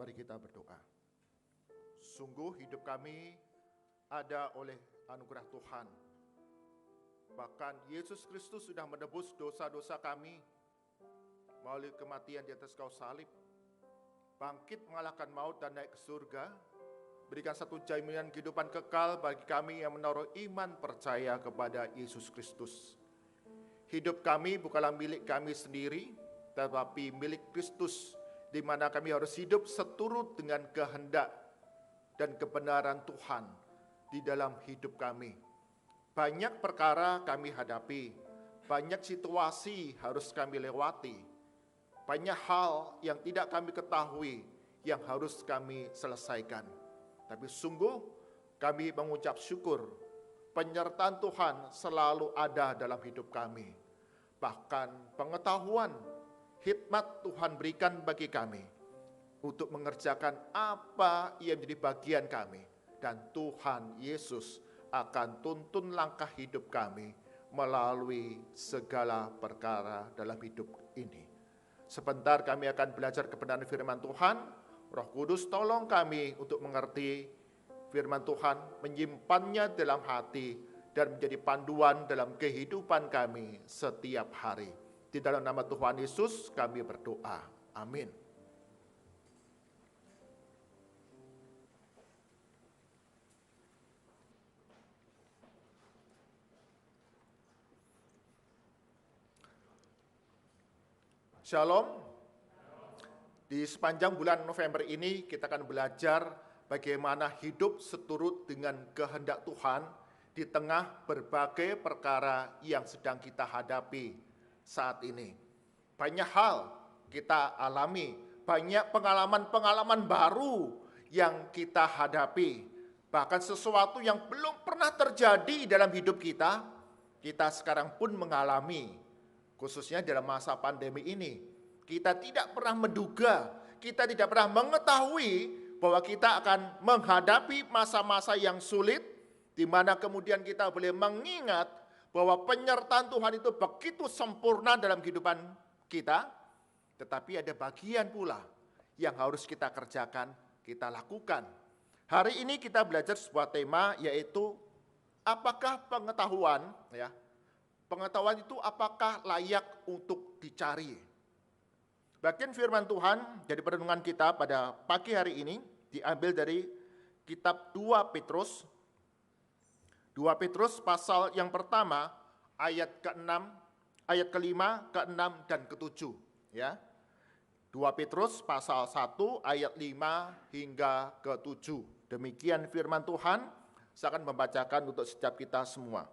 Mari kita berdoa. Sungguh hidup kami ada oleh anugerah Tuhan. Bahkan Yesus Kristus sudah menebus dosa-dosa kami melalui kematian di atas kayu salib, bangkit mengalahkan maut dan naik ke surga, berikan satu jaminan kehidupan kekal bagi kami yang menaruh iman percaya kepada Yesus Kristus. Hidup kami bukanlah milik kami sendiri, tetapi milik Kristus, di mana kami harus hidup seturut dengan kehendak dan kebenaran Tuhan di dalam hidup kami. Banyak perkara kami hadapi, banyak situasi harus kami lewati, banyak hal yang tidak kami ketahui yang harus kami selesaikan. Tapi sungguh kami mengucap syukur, penyertaan Tuhan selalu ada dalam hidup kami. Bahkan pengetahuan, hikmat Tuhan berikan bagi kami untuk mengerjakan apa yang menjadi bagian kami. Dan Tuhan Yesus akan tuntun langkah hidup kami melalui segala perkara dalam hidup ini. Sebentar kami akan belajar kebenaran firman Tuhan. Roh Kudus tolong kami untuk mengerti firman Tuhan, menyimpannya dalam hati, dan menjadi panduan dalam kehidupan kami setiap hari. Di dalam nama Tuhan Yesus kami berdoa. Amin. Shalom. Di sepanjang bulan November ini kita akan belajar bagaimana hidup seturut dengan kehendak Tuhan di tengah berbagai perkara yang sedang kita hadapi saat ini. Banyak hal kita alami, banyak pengalaman-pengalaman baru yang kita hadapi. Bahkan sesuatu yang belum pernah terjadi dalam hidup kita sekarang pun mengalami. Khususnya dalam masa pandemi ini. Kita tidak pernah menduga, kita tidak pernah mengetahui bahwa kita akan menghadapi masa-masa yang sulit, di mana kemudian kita boleh mengingat bahwa penyertaan Tuhan itu begitu sempurna dalam kehidupan kita, tetapi ada bagian pula yang harus kita kerjakan, kita lakukan. Hari ini kita belajar sebuah tema, yaitu apakah pengetahuan, pengetahuan itu apakah layak untuk dicari? Bagian firman Tuhan dari perenungan kita pada pagi hari ini diambil dari kitab 2 Petrus. 2 Petrus pasal yang pertama ayat ke-6, ayat ke-5, ke-6 dan ke-7 ya. 2 Petrus pasal 1 ayat 5 hingga ke-7. Demikian firman Tuhan, saya akan membacakan untuk setiap kita semua.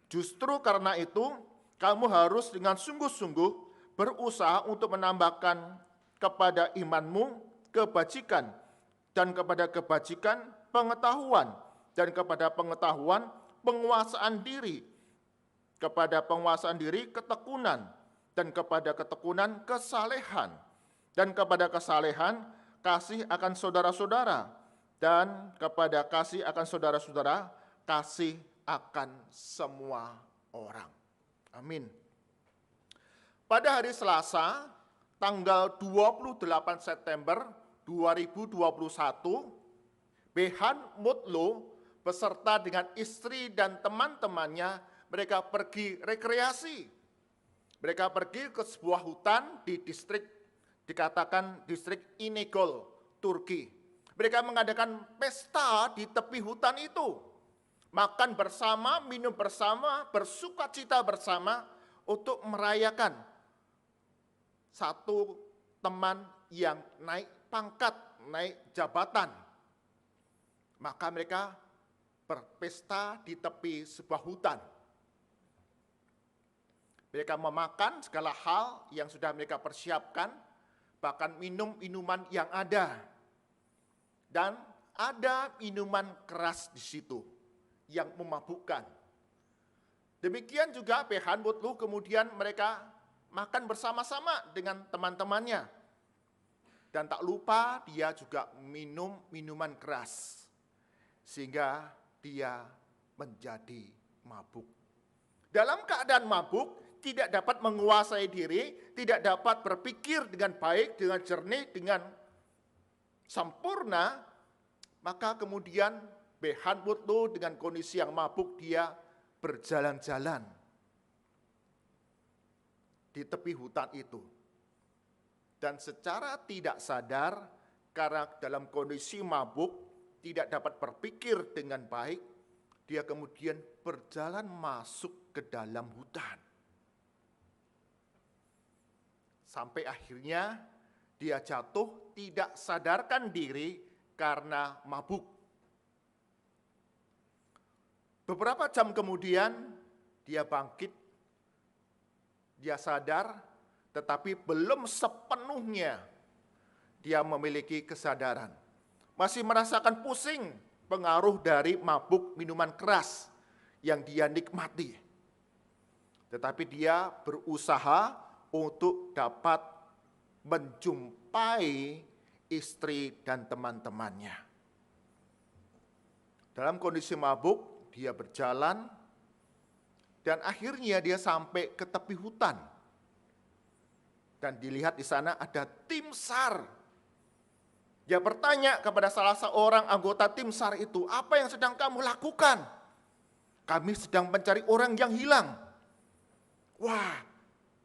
Justru karena itu, kamu harus dengan sungguh-sungguh berusaha untuk menambahkan kepada imanmu kebajikan, dan kepada kebajikan pengetahuan, dan kepada pengetahuan penguasaan diri, kepada penguasaan diri ketekunan, dan kepada ketekunan kesalehan, dan kepada kesalehan kasih akan saudara-saudara, dan kepada kasih akan saudara-saudara kasih akan semua orang. Amin. Pada hari Selasa, tanggal 28 September 2021, Behan Mutlu beserta dengan istri dan teman-temannya, mereka pergi rekreasi. Mereka pergi ke sebuah hutan di dikatakan distrik İnegöl, Turki. Mereka mengadakan pesta di tepi hutan itu. Makan bersama, minum bersama, bersukacita bersama untuk merayakan satu teman yang naik pangkat, naik jabatan. Maka mereka berpesta di tepi sebuah hutan. Mereka memakan segala hal yang sudah mereka persiapkan, bahkan minum minuman yang ada. Dan ada minuman keras di situ yang memabukkan. Demikian juga Behan Mutlu, kemudian mereka makan bersama-sama dengan teman-temannya. Dan tak lupa dia juga minum minuman keras, sehingga dia menjadi mabuk. Dalam keadaan mabuk, tidak dapat menguasai diri, tidak dapat berpikir dengan baik, dengan jernih, dengan sempurna, maka kemudian Behan Wutlu dengan kondisi yang mabuk, dia berjalan-jalan di tepi hutan itu. Dan secara tidak sadar, karena dalam kondisi mabuk, tidak dapat berpikir dengan baik, dia kemudian berjalan masuk ke dalam hutan. Sampai akhirnya dia jatuh, tidak sadarkan diri karena mabuk. Beberapa jam kemudian dia bangkit, dia sadar, tetapi belum sepenuhnya dia memiliki kesadaran. Masih merasakan pusing pengaruh dari mabuk minuman keras yang dia nikmati. Tetapi dia berusaha untuk dapat menjumpai istri dan teman-temannya. Dalam kondisi mabuk, dia berjalan dan akhirnya dia sampai ke tepi hutan. Dan dilihat di sana ada tim SAR. Dia bertanya kepada salah seorang anggota tim SAR itu, apa yang sedang kamu lakukan? Kami sedang mencari orang yang hilang. Wah,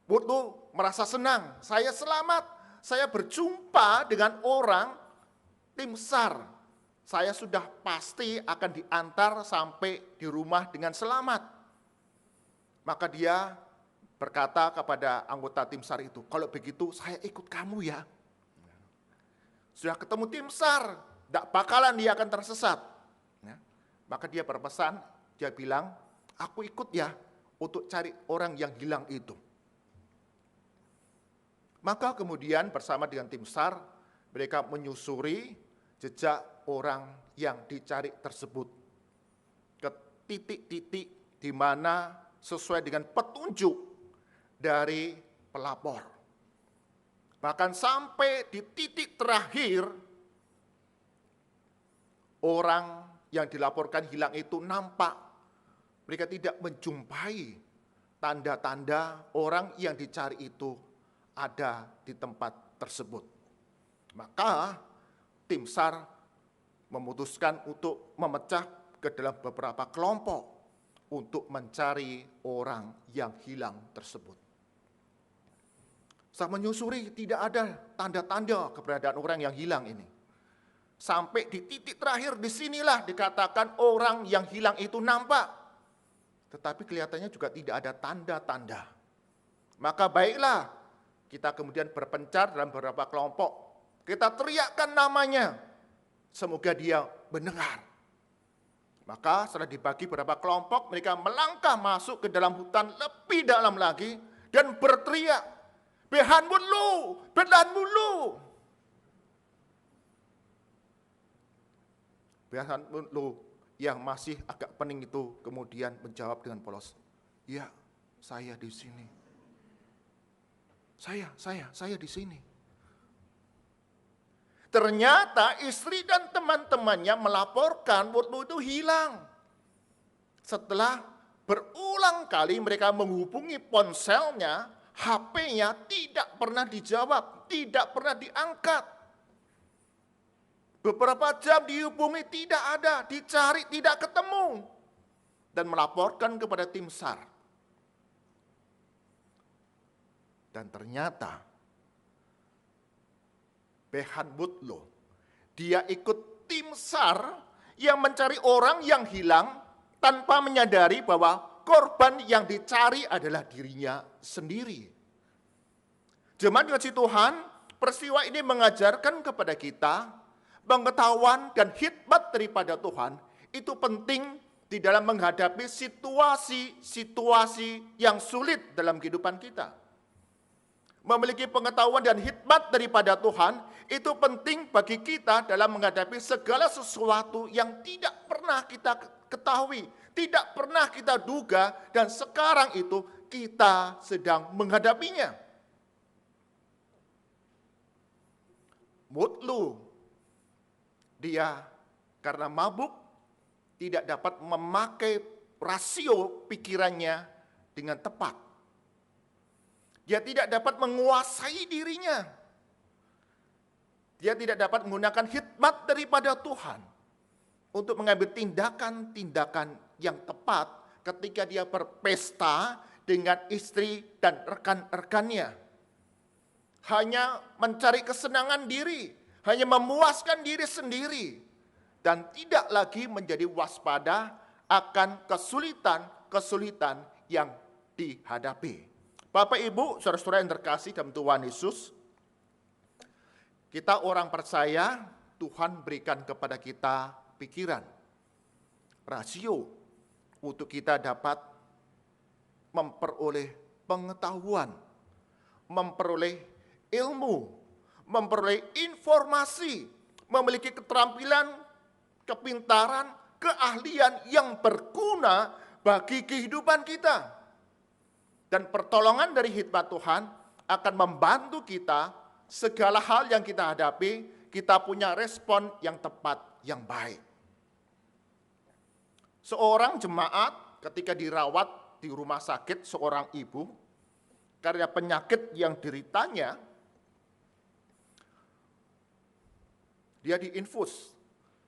Wutlu merasa senang, saya selamat, saya berjumpa dengan orang tim SAR. Saya sudah pasti akan diantar sampai di rumah dengan selamat. Maka dia berkata kepada anggota tim SAR itu, kalau begitu saya ikut kamu ya. Sudah ketemu tim SAR, tidak bakalan dia akan tersesat. Maka dia berpesan, dia bilang, aku ikut ya untuk cari orang yang hilang itu. Maka kemudian bersama dengan tim SAR, mereka menyusuri jejak orang yang dicari tersebut ke titik-titik di mana sesuai dengan petunjuk dari pelapor. Bahkan sampai di titik terakhir, orang yang dilaporkan hilang itu nampak. Mereka tidak menjumpai tanda-tanda orang yang dicari itu ada di tempat tersebut. Maka tim SAR memutuskan untuk memecah ke dalam beberapa kelompok untuk mencari orang yang hilang tersebut. Saat menyusuri tidak ada tanda-tanda keberadaan orang yang hilang ini. Sampai di titik terakhir disinilah dikatakan orang yang hilang itu nampak. Tetapi kelihatannya juga tidak ada tanda-tanda. Maka baiklah, kita kemudian berpencar dalam beberapa kelompok. Kita teriakkan namanya, semoga dia mendengar. Maka setelah dibagi beberapa kelompok, mereka melangkah masuk ke dalam hutan lebih dalam lagi dan berteriak, Behan Wutlu, Behan Wutlu. Behan Wutlu yang masih agak pening itu kemudian menjawab dengan polos, ya saya di sini. Saya di sini. Ternyata istri dan teman-temannya melaporkan Wutlu itu hilang. Setelah berulang kali mereka menghubungi ponselnya, HP-nya tidak pernah dijawab, tidak pernah diangkat. Beberapa jam dihubungi tidak ada, dicari tidak ketemu. Dan melaporkan kepada tim SAR. Dan ternyata Behan Wutlu, dia ikut tim SAR yang mencari orang yang hilang tanpa menyadari bahwa korban yang dicari adalah dirinya sendiri. Jemaat dikasihi Tuhan, peristiwa ini mengajarkan kepada kita pengetahuan dan hikmat daripada Tuhan itu penting di dalam menghadapi situasi-situasi yang sulit dalam kehidupan kita. Memiliki pengetahuan dan hikmat daripada Tuhan itu penting bagi kita dalam menghadapi segala sesuatu yang tidak pernah kita ketahui, tidak pernah kita duga, dan sekarang itu kita sedang menghadapinya. Wutlu, dia karena mabuk tidak dapat memakai rasio pikirannya dengan tepat. Dia tidak dapat menguasai dirinya. Dia tidak dapat menggunakan hikmat daripada Tuhan untuk mengambil tindakan-tindakan yang tepat ketika dia berpesta dengan istri dan rekan-rekannya. Hanya mencari kesenangan diri, hanya memuaskan diri sendiri, dan tidak lagi menjadi waspada akan kesulitan-kesulitan yang dihadapi. Bapak, Ibu, saudara-saudara yang terkasih dalam Tuhan Yesus, kita orang percaya, Tuhan berikan kepada kita pikiran, rasio, untuk kita dapat memperoleh pengetahuan, memperoleh ilmu, memperoleh informasi, memiliki keterampilan, kepintaran, keahlian yang berguna bagi kehidupan kita. Dan pertolongan dari hikmat Tuhan akan membantu kita segala hal yang kita hadapi, kita punya respon yang tepat, yang baik. Seorang jemaat ketika dirawat di rumah sakit, seorang ibu, karena penyakit yang dideritanya, dia diinfus,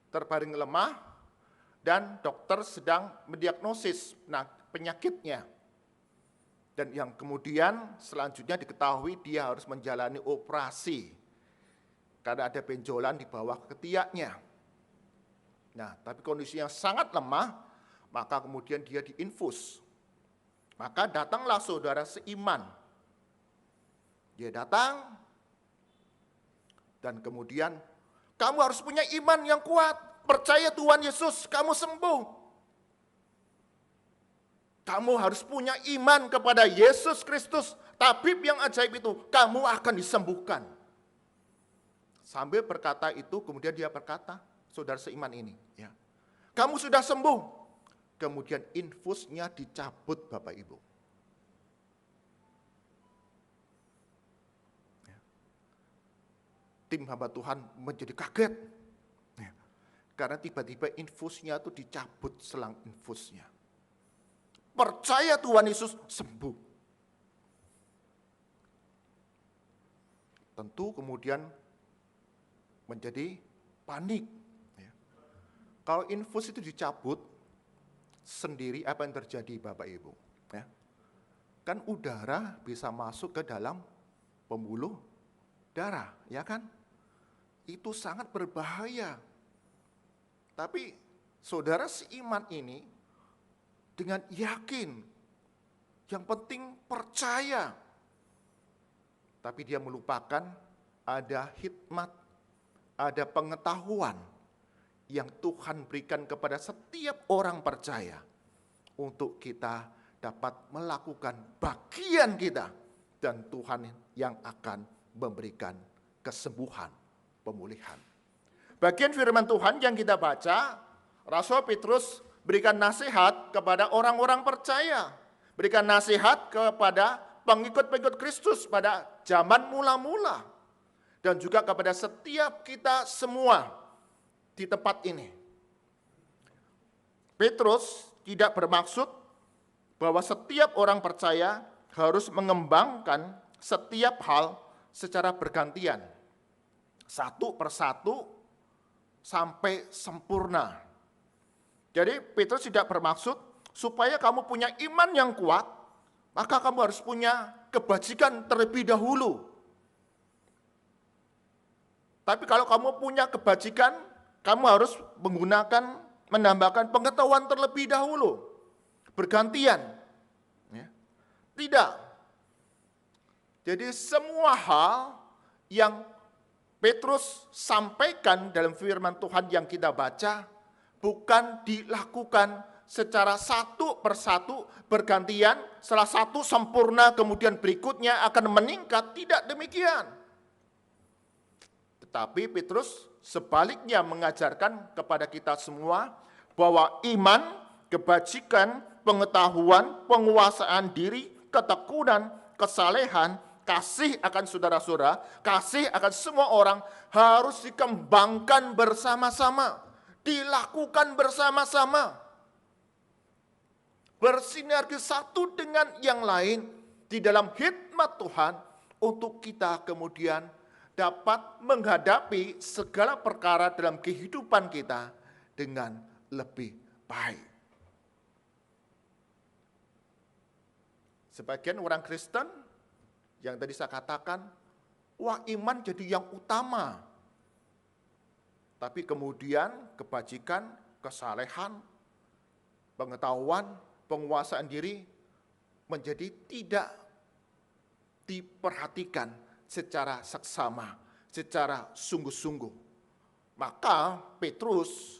terbaring lemah, dan dokter sedang mendiagnosis penyakitnya. Dan yang kemudian selanjutnya diketahui dia harus menjalani operasi karena ada benjolan di bawah ketiaknya. Nah, tapi kondisinya sangat lemah, maka kemudian dia diinfus. Maka datanglah saudara seiman. Dia datang dan kemudian, kamu harus punya iman yang kuat, percaya Tuhan Yesus, kamu sembuh. Kamu harus punya iman kepada Yesus Kristus, tabib yang ajaib itu, kamu akan disembuhkan. Sambil berkata itu, kemudian dia berkata, saudara seiman ini, ya, kamu sudah sembuh. Kemudian infusnya dicabut, Bapak Ibu. Ya. Tim hamba Tuhan menjadi kaget. Ya. Karena tiba-tiba infusnya itu dicabut selang infusnya. Percaya Tuhan Yesus, sembuh. Tentu kemudian menjadi panik. Kalau infus itu dicabut sendiri, apa yang terjadi Bapak Ibu? Kan udara bisa masuk ke dalam pembuluh darah, ya kan? Itu sangat berbahaya. Tapi saudara seiman ini dengan yakin, yang penting percaya. Tapi dia melupakan ada hikmat, ada pengetahuan yang Tuhan berikan kepada setiap orang percaya untuk kita dapat melakukan bagian kita, dan Tuhan yang akan memberikan kesembuhan, pemulihan. Bagian firman Tuhan yang kita baca, Rasul Petrus berikan nasihat kepada orang-orang percaya, berikan nasihat kepada pengikut-pengikut Kristus pada zaman mula-mula, dan juga kepada setiap kita semua di tempat ini. Petrus tidak bermaksud bahwa setiap orang percaya harus mengembangkan setiap hal secara bergantian, satu persatu sampai sempurna. Jadi Petrus tidak bermaksud supaya kamu punya iman yang kuat, maka kamu harus punya kebajikan terlebih dahulu. Tapi kalau kamu punya kebajikan, kamu harus menambahkan pengetahuan terlebih dahulu. Bergantian. Ya. Tidak. Jadi semua hal yang Petrus sampaikan dalam firman Tuhan yang kita baca, bukan dilakukan secara satu persatu bergantian, salah satu sempurna kemudian berikutnya akan meningkat, tidak demikian. Tetapi Petrus sebaliknya mengajarkan kepada kita semua bahwa iman, kebajikan, pengetahuan, penguasaan diri, ketekunan, kesalehan, kasih akan saudara-saudara, kasih akan semua orang harus dikembangkan bersama-sama. Dilakukan bersama-sama, bersinergi satu dengan yang lain di dalam hikmat hikmat Tuhan untuk kita kemudian dapat menghadapi segala perkara dalam kehidupan kita dengan lebih baik. Sebagian orang Kristen yang tadi saya katakan, wah iman jadi yang utama. Tapi kemudian kebajikan, kesalehan, pengetahuan, penguasaan diri menjadi tidak diperhatikan secara seksama, secara sungguh-sungguh. Maka Petrus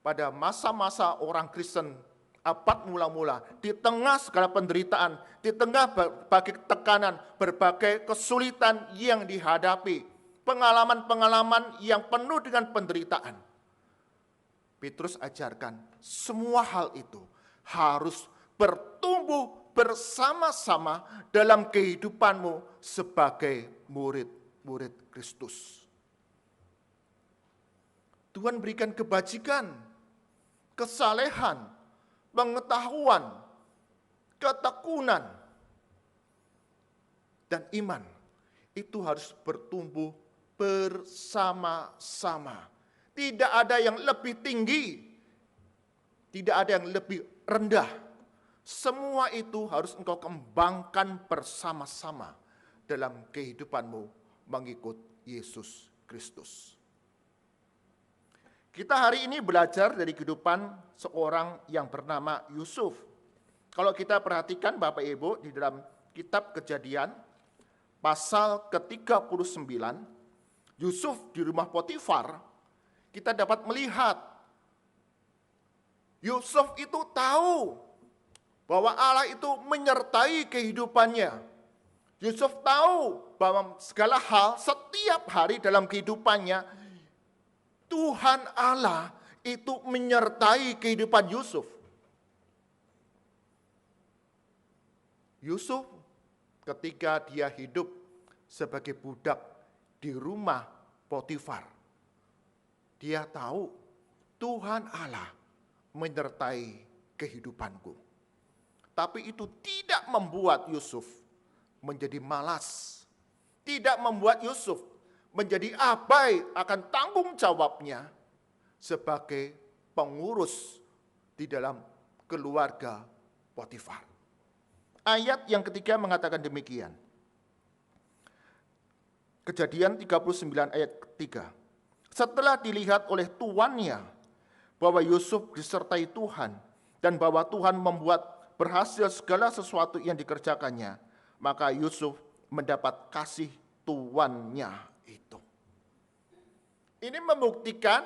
pada masa-masa orang Kristen abad mula-mula, di tengah segala penderitaan, di tengah berbagai tekanan, berbagai kesulitan yang dihadapi, pengalaman-pengalaman yang penuh dengan penderitaan, Petrus ajarkan semua hal itu harus bertumbuh bersama-sama dalam kehidupanmu sebagai murid-murid Kristus. Tuhan berikan kebajikan, kesalehan, pengetahuan, ketekunan, dan iman. Itu harus bertumbuh bersama-sama. Tidak ada yang lebih tinggi, tidak ada yang lebih rendah. Semua itu harus engkau kembangkan bersama-sama dalam kehidupanmu mengikut Yesus Kristus. Kita hari ini belajar dari kehidupan seorang yang bernama Yusuf. Kalau kita perhatikan Bapak Ibu di dalam kitab Kejadian pasal ke-39, Yusuf di rumah Potifar, kita dapat melihat Yusuf itu tahu bahwa Allah itu menyertai kehidupannya. Yusuf tahu bahwa segala hal setiap hari dalam kehidupannya Tuhan Allah itu menyertai kehidupan Yusuf. Yusuf ketika dia hidup sebagai budak di rumah Potifar, dia tahu Tuhan Allah menyertai kehidupanku. Tapi itu tidak membuat Yusuf menjadi malas, tidak membuat Yusuf menjadi abai akan tanggung jawabnya sebagai pengurus di dalam keluarga Potifar. Ayat yang ketiga mengatakan demikian. Kejadian 39 ayat ketiga. Setelah dilihat oleh tuannya bahwa Yusuf disertai Tuhan dan bahwa Tuhan membuat berhasil segala sesuatu yang dikerjakannya, maka Yusuf mendapat kasih tuannya itu. Ini membuktikan,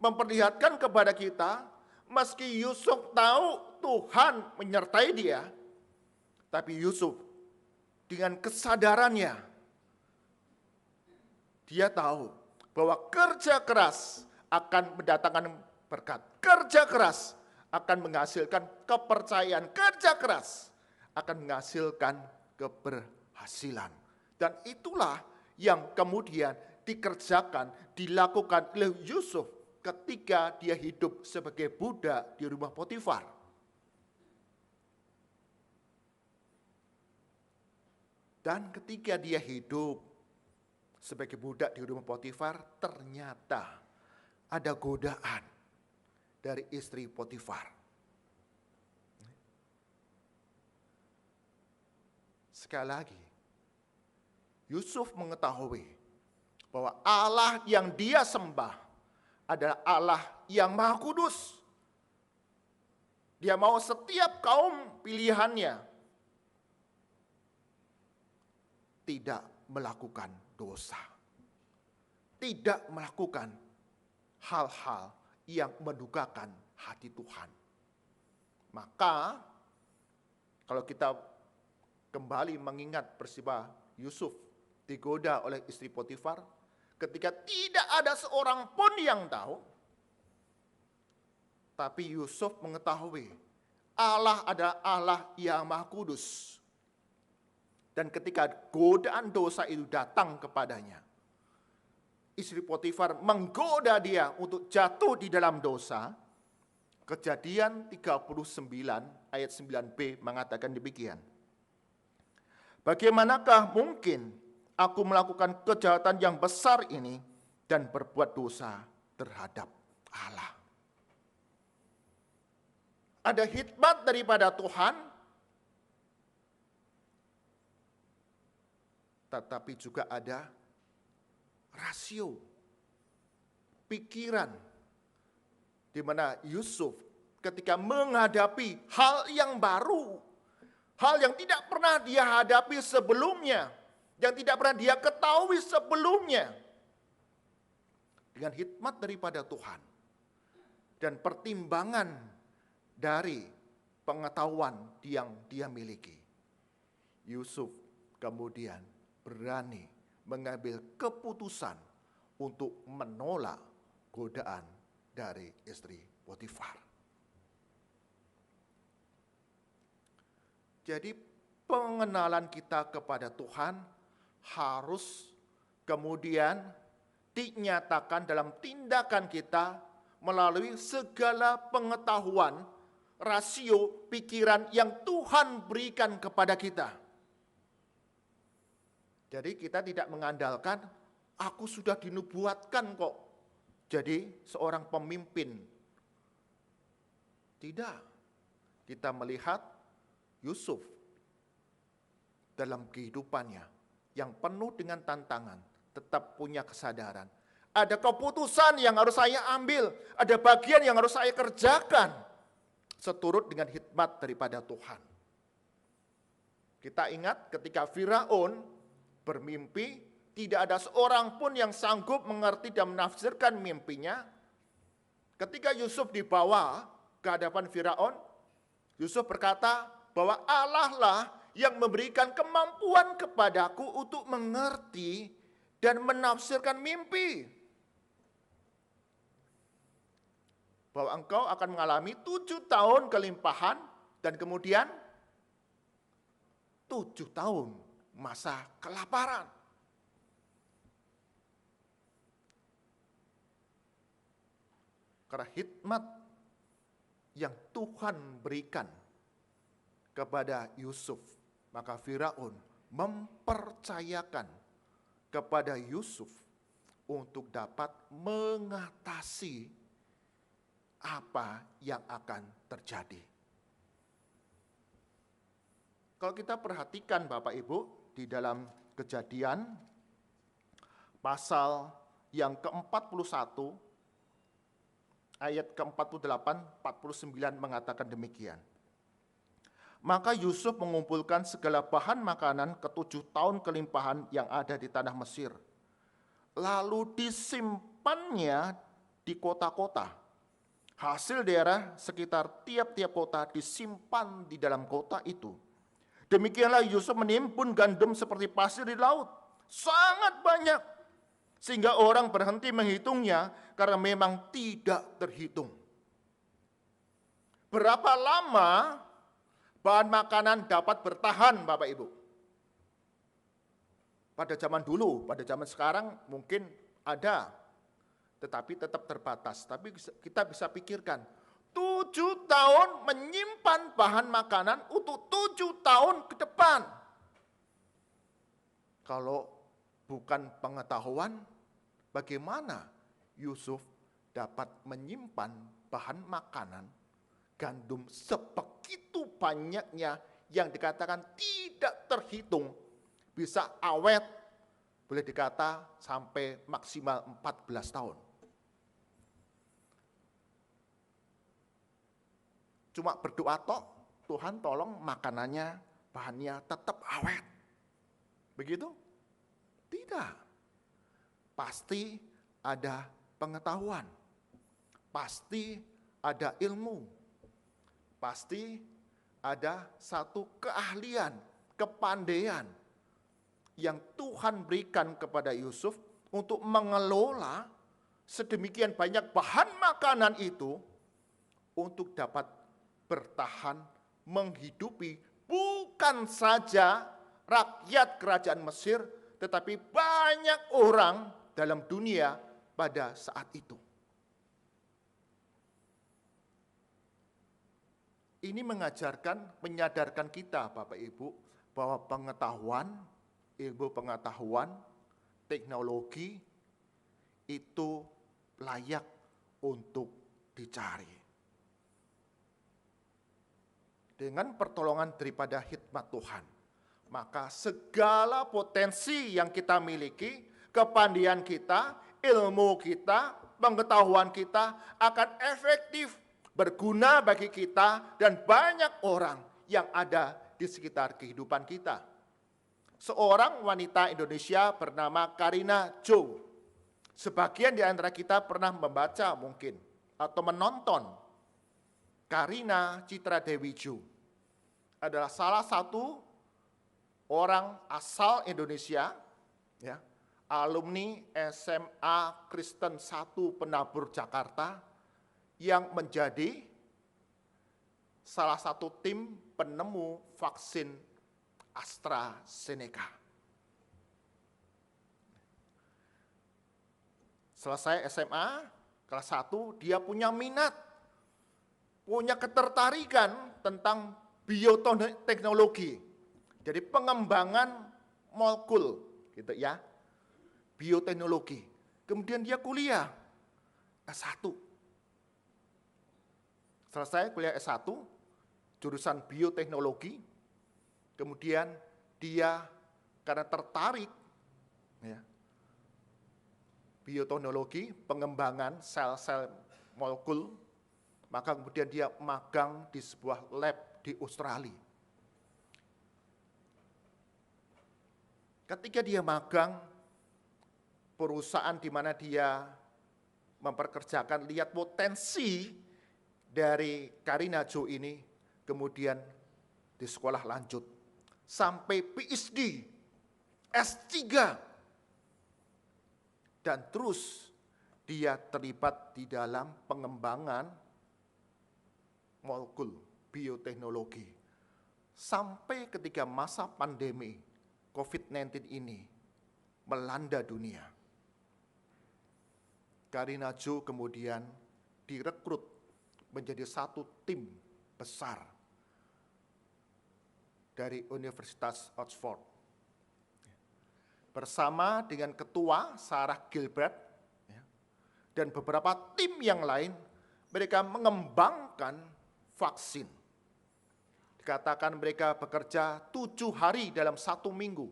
memperlihatkan kepada kita, meski Yusuf tahu Tuhan menyertai dia, tapi Yusuf dengan kesadarannya, dia tahu bahwa kerja keras akan mendatangkan berkat. Kerja keras akan menghasilkan kepercayaan. Kerja keras akan menghasilkan keberhasilan. Dan itulah yang kemudian dikerjakan, dilakukan oleh Yusuf ketika dia hidup sebagai budak di rumah Potifar. Dan ketika dia hidup sebagai budak di rumah Potifar, ternyata ada godaan dari istri Potifar. Sekali lagi, Yusuf mengetahui bahwa Allah yang dia sembah adalah Allah yang Maha Kudus. Dia mau setiap kaum pilihannya tidak melakukan dosa, tidak melakukan hal-hal yang mendukakan hati Tuhan. Maka kalau kita kembali mengingat peristiwa Yusuf digoda oleh istri Potifar, ketika tidak ada seorang pun yang tahu, tapi Yusuf mengetahui Allah adalah Allah yang Maha Kudus. Dan ketika godaan dosa itu datang kepadanya, istri Potifar menggoda dia untuk jatuh di dalam dosa. Kejadian 39 ayat 9b mengatakan demikian. Bagaimanakah mungkin aku melakukan kejahatan yang besar ini dan berbuat dosa terhadap Allah? Ada hikmat daripada Tuhan, tetapi juga ada rasio, pikiran, di mana Yusuf ketika menghadapi hal yang baru, hal yang tidak pernah dia hadapi sebelumnya, yang tidak pernah dia ketahui sebelumnya, dengan hikmat daripada Tuhan dan pertimbangan dari pengetahuan yang dia miliki, Yusuf kemudian berani mengambil keputusan untuk menolak godaan dari istri Potifar. Jadi pengenalan kita kepada Tuhan harus kemudian dinyatakan dalam tindakan kita melalui segala pengetahuan, rasio, pikiran yang Tuhan berikan kepada kita. Jadi kita tidak mengandalkan, aku sudah dinubuatkan kok jadi seorang pemimpin. Tidak. Kita melihat Yusuf dalam kehidupannya yang penuh dengan tantangan, tetap punya kesadaran. Ada keputusan yang harus saya ambil, ada bagian yang harus saya kerjakan, seturut dengan hikmat daripada Tuhan. Kita ingat ketika Firaun bermimpi, tidak ada seorang pun yang sanggup mengerti dan menafsirkan mimpinya. Ketika Yusuf dibawa ke hadapan Firaun, Yusuf berkata bahwa Allah lah yang memberikan kemampuan kepadaku untuk mengerti dan menafsirkan mimpi. Bahwa engkau akan mengalami 7 tahun kelimpahan dan kemudian 7 tahun masa kelaparan. Karena hikmat yang Tuhan berikan kepada Yusuf, maka Firaun mempercayakan kepada Yusuf untuk dapat mengatasi apa yang akan terjadi. Kalau kita perhatikan Bapak Ibu, di dalam Kejadian pasal yang ke-41 ayat ke-48, 49 mengatakan demikian. Maka Yusuf mengumpulkan segala bahan makanan ke-7 tahun kelimpahan yang ada di tanah Mesir, lalu disimpannya di kota-kota. Hasil daerah sekitar tiap-tiap kota disimpan di dalam kota itu. Demikianlah Yusuf menimbun gandum seperti pasir di laut, sangat banyak, sehingga orang berhenti menghitungnya karena memang tidak terhitung. Berapa lama bahan makanan dapat bertahan, Bapak Ibu? Pada zaman dulu, pada zaman sekarang mungkin ada, tetapi tetap terbatas. Tapi kita bisa pikirkan, 7 tahun menyimpan bahan makanan untuk 7 tahun ke depan. Kalau bukan pengetahuan, bagaimana Yusuf dapat menyimpan bahan makanan, gandum sebegitu banyaknya yang dikatakan tidak terhitung, bisa awet, boleh dikata sampai maksimal 14 tahun. Cuma berdoa tok, Tuhan tolong makanannya, bahannya tetap awet. Begitu? Tidak. Pasti ada pengetahuan. Pasti ada ilmu. Pasti ada satu keahlian, kepandaian yang Tuhan berikan kepada Yusuf untuk mengelola sedemikian banyak bahan makanan itu untuk dapat bertahan menghidupi bukan saja rakyat kerajaan Mesir, tetapi banyak orang dalam dunia pada saat itu. Ini mengajarkan, menyadarkan kita Bapak Ibu, bahwa pengetahuan, ilmu pengetahuan, teknologi itu layak untuk dicari. Dengan pertolongan daripada hikmat Tuhan, maka segala potensi yang kita miliki, kepandaian kita, ilmu kita, pengetahuan kita akan efektif berguna bagi kita dan banyak orang yang ada di sekitar kehidupan kita. Seorang wanita Indonesia bernama Karina Jo. Sebagian di antara kita pernah membaca mungkin atau menonton Karina Citra Dewi Jo. Adalah salah satu orang asal Indonesia, ya, alumni SMA Kristen 1 Penabur Jakarta yang menjadi salah satu tim penemu vaksin AstraZeneca. Selesai SMA kelas 1, dia punya minat, punya ketertarikan tentang bioteknologi. Jadi pengembangan molekul gitu ya. Bioteknologi. Kemudian dia kuliah S1. Selesai kuliah S1, jurusan bioteknologi. Kemudian dia karena tertarik ya, bioteknologi, pengembangan sel-sel molekul, maka kemudian dia magang di sebuah lab di Australia. Ketika dia magang, perusahaan di mana dia memperkerjakan, lihat potensi dari Karina Jo ini, kemudian di sekolah lanjut sampai PhD, S3, dan terus dia terlibat di dalam pengembangan molekul bioteknologi. Sampai ketika masa pandemi COVID-19 ini melanda dunia, Karina Jo kemudian direkrut menjadi satu tim besar dari Universitas Oxford. Bersama dengan ketua Sarah Gilbert dan beberapa tim yang lain, mereka mengembangkan vaksin. Dikatakan mereka bekerja 7 hari dalam 1 minggu,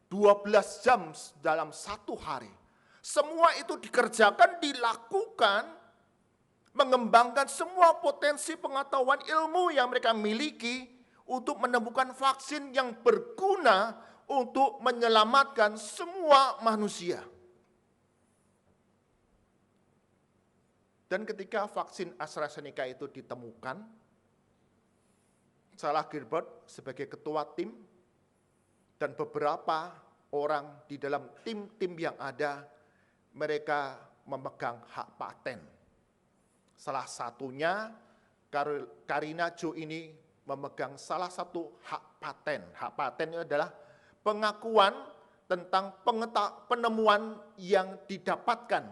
12 jam dalam 1 hari. Semua itu dikerjakan, dilakukan, mengembangkan semua potensi pengetahuan ilmu yang mereka miliki untuk menemukan vaksin yang berguna untuk menyelamatkan semua manusia. Dan ketika vaksin AstraZeneca itu ditemukan, Sarah Gilbert sebagai ketua tim dan beberapa orang di dalam tim-tim yang ada, mereka memegang hak paten. Salah satunya Karina Jo ini memegang salah satu hak paten. Hak paten itu adalah pengakuan tentang penemuan yang didapatkan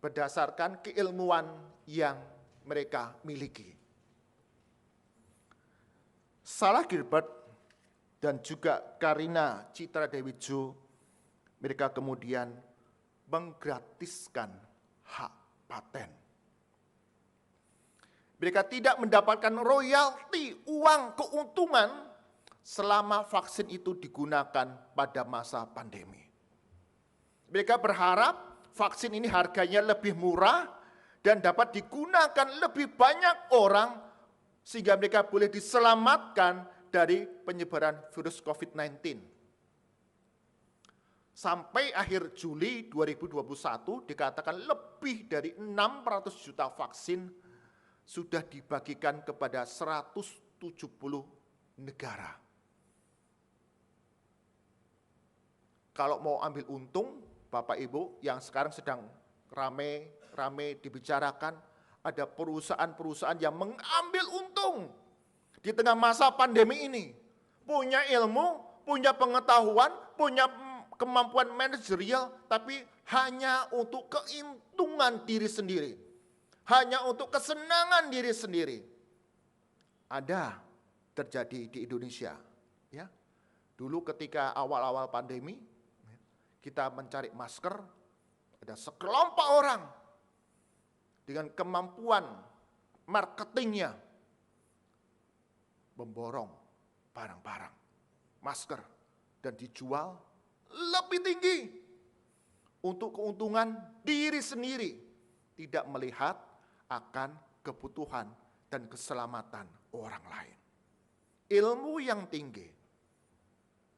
berdasarkan keilmuan yang mereka miliki. Sarah Gilbert dan juga Karina Citra Dewi Jo, mereka kemudian menggratiskan hak paten. Mereka tidak mendapatkan royalti, uang, keuntungan selama vaksin itu digunakan pada masa pandemi. Mereka berharap vaksin ini harganya lebih murah dan dapat digunakan lebih banyak orang sehingga mereka boleh diselamatkan dari penyebaran virus COVID-19. Sampai akhir Juli 2021 dikatakan lebih dari 600 juta vaksin sudah dibagikan kepada 170 negara. Kalau mau ambil untung, Bapak Ibu, yang sekarang sedang rame dibicarakan, ada perusahaan-perusahaan yang mengambil untung di tengah masa pandemi ini. Punya ilmu, punya pengetahuan, punya kemampuan manajerial, tapi hanya untuk keuntungan diri sendiri. Hanya untuk kesenangan diri sendiri. Ada terjadi di Indonesia. Ya, dulu ketika awal-awal pandemi, kita mencari masker, ada sekelompok orang dengan kemampuan marketingnya memborong barang-barang masker dan dijual lebih tinggi untuk keuntungan diri sendiri, tidak melihat akan kebutuhan dan keselamatan orang lain. Ilmu yang tinggi,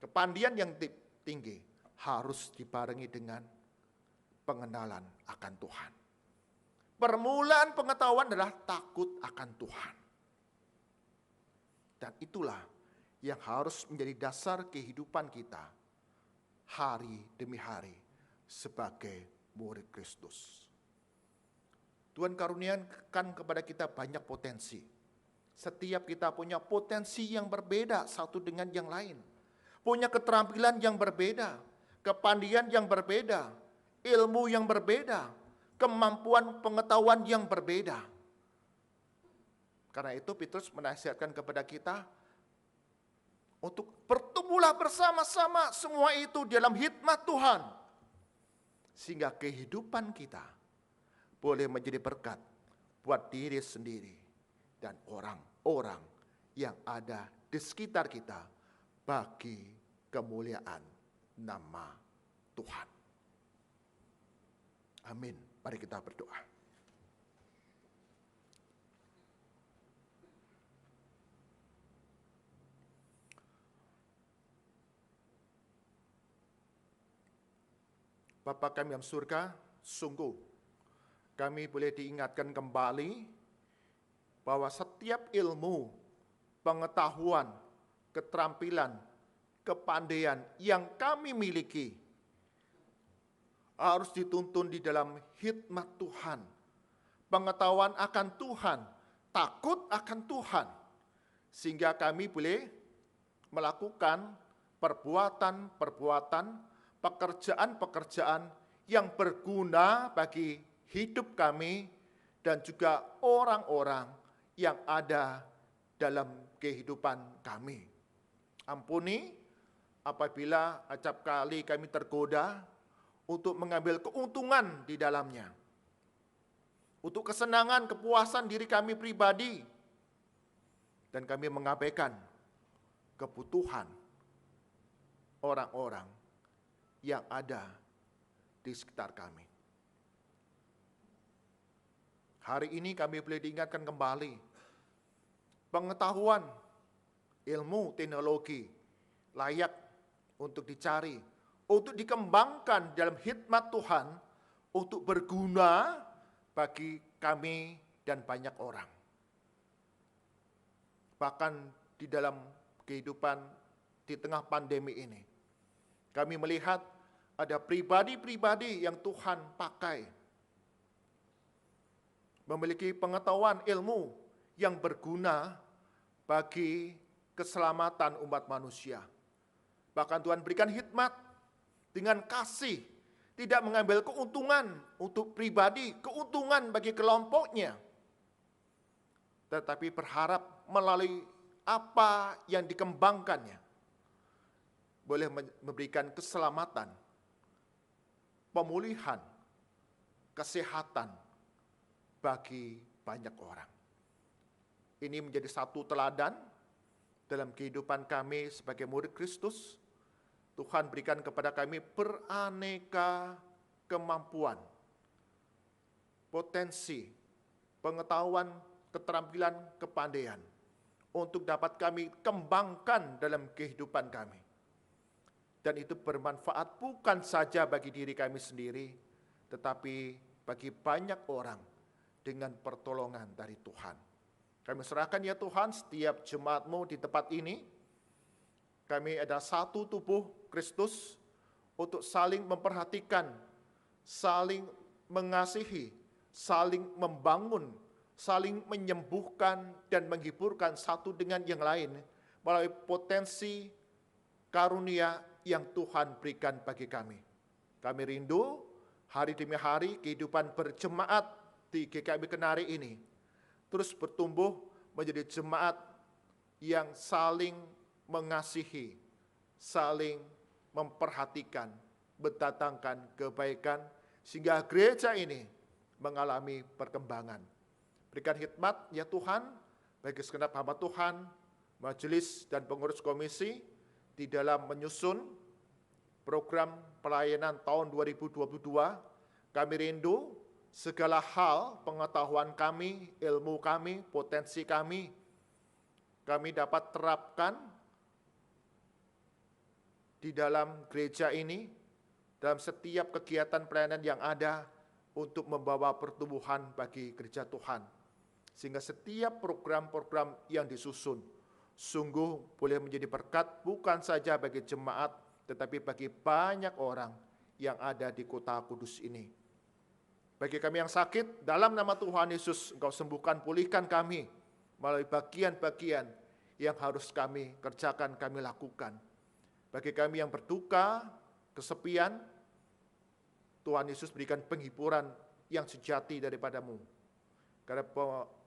kepandian yang tinggi harus dibarengi dengan pengenalan akan Tuhan. Permulaan pengetahuan adalah takut akan Tuhan. Dan itulah yang harus menjadi dasar kehidupan kita hari demi hari sebagai murid Kristus. Tuhan karuniakan kepada kita banyak potensi. Setiap kita punya potensi yang berbeda satu dengan yang lain. Punya keterampilan yang berbeda, kepandian yang berbeda, ilmu yang berbeda, kemampuan pengetahuan yang berbeda. Karena itu Petrus menasihatkan kepada kita untuk bertumbuhlah bersama-sama semua itu dalam hikmat Tuhan. Sehingga kehidupan kita boleh menjadi berkat buat diri sendiri dan orang-orang yang ada di sekitar kita bagi kemuliaan nama Tuhan. Amin. Mari kita berdoa. Bapa kami yang surga, sungguh kami boleh diingatkan kembali bahwa setiap ilmu, pengetahuan, keterampilan, kepandaian yang kami miliki harus dituntun di dalam hikmat Tuhan, pengetahuan akan Tuhan, takut akan Tuhan, sehingga kami boleh melakukan perbuatan-perbuatan, pekerjaan-pekerjaan yang berguna bagi hidup kami dan juga orang-orang yang ada dalam kehidupan kami. Ampuni apabila acap kali kami tergoda untuk mengambil keuntungan di dalamnya, untuk kesenangan, kepuasan diri kami pribadi, dan kami mengabaikan kebutuhan orang-orang yang ada di sekitar kami. Hari ini kami boleh diingatkan kembali, pengetahuan, ilmu, teknologi layak untuk dicari, untuk dikembangkan dalam hikmat Tuhan, untuk berguna bagi kami dan banyak orang. Bahkan di dalam kehidupan di tengah pandemi ini, kami melihat ada pribadi-pribadi yang Tuhan pakai, memiliki pengetahuan ilmu yang berguna bagi keselamatan umat manusia. Bahkan Tuhan berikan hikmat dengan kasih, tidak mengambil keuntungan untuk pribadi, keuntungan bagi kelompoknya, tetapi berharap melalui apa yang dikembangkannya boleh memberikan keselamatan, pemulihan, kesehatan bagi banyak orang. Ini menjadi satu teladan dalam kehidupan kami sebagai murid Kristus. Tuhan berikan kepada kami beraneka kemampuan, potensi, pengetahuan, keterampilan, kepandaian untuk dapat kami kembangkan dalam kehidupan kami. Dan itu bermanfaat bukan saja bagi diri kami sendiri, tetapi bagi banyak orang dengan pertolongan dari Tuhan. Kami serahkan ya Tuhan setiap jemaat-Mu di tempat ini. Kami ada satu tubuh Kristus untuk saling memperhatikan, saling mengasihi, saling membangun, saling menyembuhkan dan menghiburkan satu dengan yang lain melalui potensi karunia yang Tuhan berikan bagi kami. Kami rindu hari demi hari kehidupan berjemaat di GKI Kenari ini terus bertumbuh menjadi jemaat yang saling mengasihi, saling memperhatikan, mendatangkan kebaikan, sehingga gereja ini mengalami perkembangan. Berikan hikmat ya Tuhan, bagi segenap hamba Tuhan, majelis dan pengurus komisi, di dalam menyusun program pelayanan tahun 2022, kami rindu segala hal, pengetahuan kami, ilmu kami, potensi kami dapat terapkan di dalam gereja ini, dalam setiap kegiatan pelayanan yang ada untuk membawa pertumbuhan bagi gereja Tuhan. Sehingga setiap program-program yang disusun sungguh boleh menjadi berkat bukan saja bagi jemaat, tetapi bagi banyak orang yang ada di kota kudus ini. Bagi kami yang sakit, dalam nama Tuhan Yesus, Engkau sembuhkan, pulihkan kami melalui bagian-bagian yang harus kami kerjakan, kami lakukan. Bagi kami yang berduka, kesepian, Tuhan Yesus berikan penghiburan yang sejati daripadamu. Karena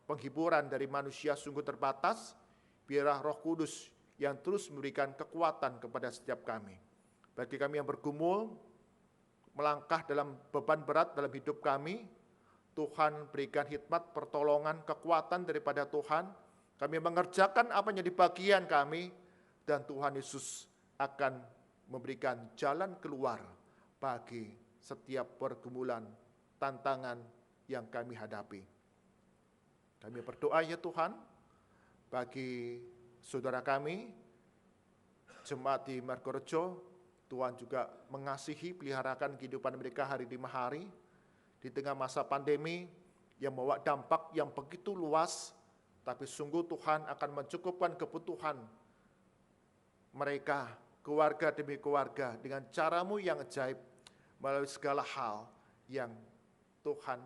penghiburan dari manusia sungguh terbatas, biarlah Roh Kudus yang terus memberikan kekuatan kepada setiap kami. Bagi kami yang bergumul, melangkah dalam beban berat dalam hidup kami, Tuhan berikan hikmat, pertolongan, kekuatan daripada Tuhan. Kami mengerjakan apa yang di bagian kami, dan Tuhan Yesus akan memberikan jalan keluar bagi setiap pergumulan, tantangan yang kami hadapi. Kami berdoa ya Tuhan, bagi saudara kami, jemaat di Margorejo, Tuhan juga mengasihi, peliharakan kehidupan mereka hari demi hari, di tengah masa pandemi yang membawa dampak yang begitu luas, tapi sungguh Tuhan akan mencukupkan kebutuhan mereka, keluarga demi keluarga, dengan cara-Mu yang ajaib, melalui segala hal yang Tuhan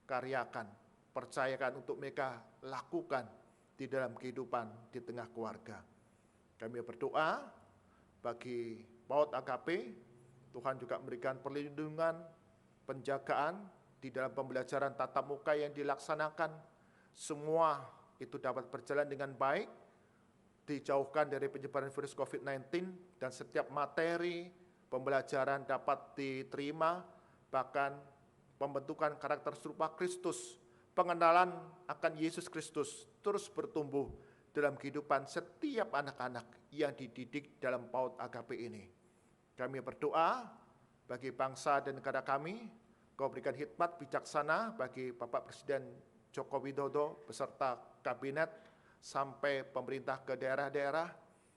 karyakan, percayakan untuk mereka lakukan di dalam kehidupan di tengah keluarga. Kami berdoa bagi PAUD AKP, Tuhan juga memberikan perlindungan, penjagaan di dalam pembelajaran tatap muka yang dilaksanakan. Semua itu dapat berjalan dengan baik, dijauhkan dari penyebaran virus COVID-19, dan setiap materi pembelajaran dapat diterima, bahkan pembentukan karakter serupa Kristus, pengenalan akan Yesus Kristus terus bertumbuh dalam kehidupan setiap anak-anak yang dididik dalam PAUD AKP ini. Kami berdoa bagi bangsa dan negara kami, Kau berikan hikmat bijaksana bagi Bapak Presiden Joko Widodo beserta kabinet sampai pemerintah ke daerah-daerah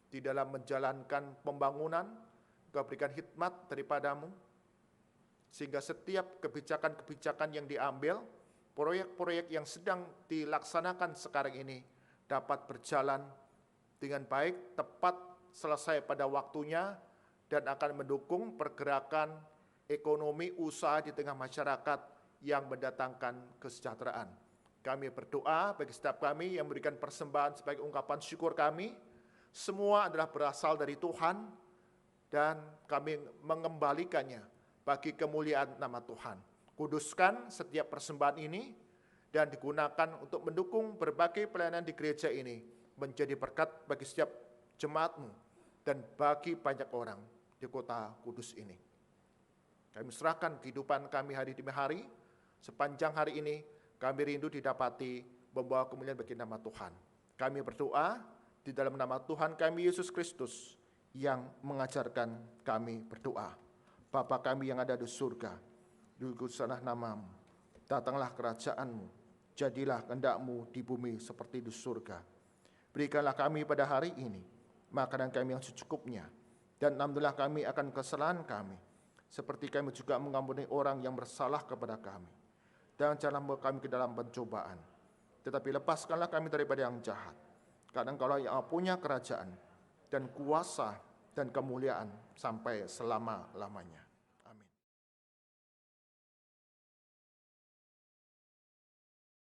di dalam menjalankan pembangunan. Kau berikan hikmat daripada-Mu, sehingga setiap kebijakan-kebijakan yang diambil, proyek-proyek yang sedang dilaksanakan sekarang ini dapat berjalan dengan baik, tepat, selesai pada waktunya, dan akan mendukung pergerakan ekonomi usaha di tengah masyarakat yang mendatangkan kesejahteraan. Kami berdoa bagi setiap kami yang memberikan persembahan sebagai ungkapan syukur kami, semua adalah berasal dari Tuhan, dan kami mengembalikannya bagi kemuliaan nama Tuhan. Kuduskan setiap persembahan ini, dan digunakan untuk mendukung berbagai pelayanan di gereja ini, menjadi berkat bagi setiap jemaat-Mu, dan bagi banyak orang di kota kudus ini. Kami serahkan kehidupan kami hari demi hari, sepanjang hari ini kami rindu didapati membawa kemuliaan bagi nama Tuhan. Kami berdoa di dalam nama Tuhan kami Yesus Kristus yang mengajarkan kami berdoa. Bapa kami yang ada di surga, dikuduskanlah nama-Mu, datanglah kerajaan-Mu, jadilah kehendak-Mu di bumi seperti di surga. Berikanlah kami pada hari ini makanan kami yang secukupnya, dan ampunilah kami akan kesalahan kami, seperti kami juga mengampuni orang yang bersalah kepada kami. Dan janganlah membawa kami ke dalam pencobaan, tetapi lepaskanlah kami daripada yang jahat. Karena Engkau-lah yang punya kerajaan dan kuasa dan kemuliaan sampai selama-lamanya.